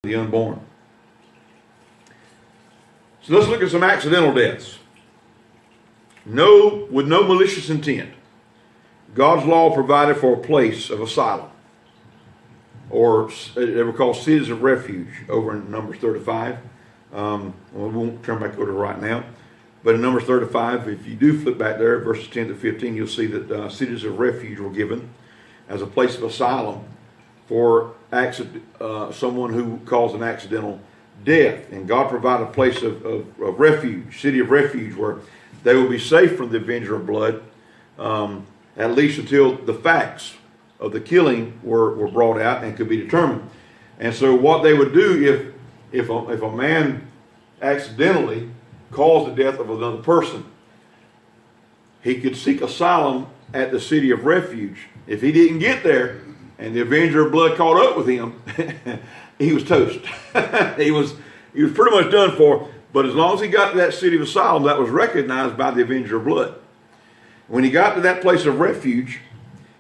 the unborn. So let's look at some accidental deaths. With no malicious intent, God's law provided for a place of asylum, or they were called cities of refuge over in Numbers 35. We won't turn back over right now, but in Numbers 35, if you do flip back there, verses 10 to 15, you'll see that cities of refuge were given as a place of asylum for someone who caused an accidental death. And God provided a place of refuge, city of refuge, where they would be safe from the avenger of blood, at least until the facts of the killing were brought out and could be determined. And so what they would do if a man accidentally caused the death of another person, he could seek asylum at the city of refuge. If he didn't get there and the avenger of blood caught up with him, he was toast. he was pretty much done for. But as long as he got to that city of asylum, that was recognized by the avenger of blood. When he got to that place of refuge,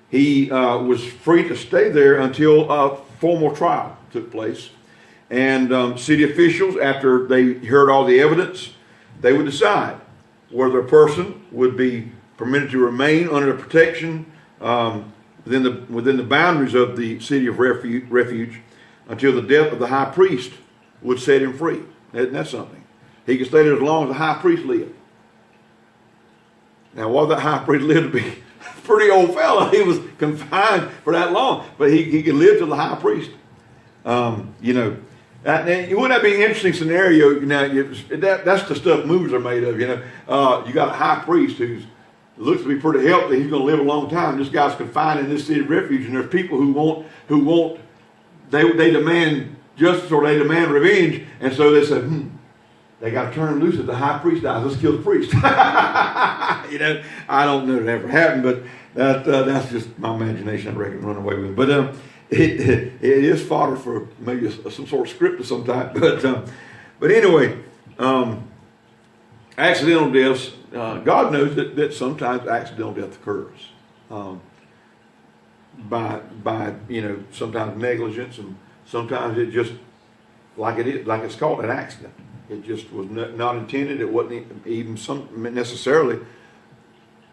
he was free to stay there until a formal trial took place. And city officials, after they heard all the evidence, they would decide whether a person would be permitted to remain under the protection within the boundaries of the city of refuge until the death of the high priest would set him free. Isn't that something? He could stay there as long as the high priest lived. Now, while that high priest lived to be a pretty old fella, he was confined for that long, but he could live till the high priest. Wouldn't that be an interesting scenario? That's the stuff movies are made of. You got a high priest who looks to be pretty healthy. He's going to live a long time. This guy's confined in this city of refuge, and there's people who they demand justice or they demand revenge, and so they said, they got to turn loose if the high priest dies. Let's kill the priest. I don't know if it ever happened, but that's just my imagination. I reckon run away with it. But it is fodder for maybe some sort of script of some type. But anyway, accidental deaths. God knows that sometimes accidental death occurs by sometimes negligence, and sometimes it just like it's called an accident. It just was not intended. It wasn't even necessarily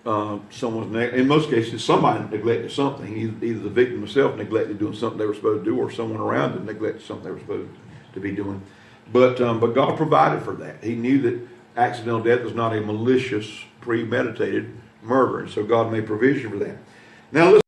someone's in most cases somebody neglected something. Either the victim himself neglected doing something they were supposed to do, or someone around them neglected something they were supposed to be doing. But God provided for that. He knew that accidental death is not a malicious, premeditated murder, and so God made provision for that. Now, listen.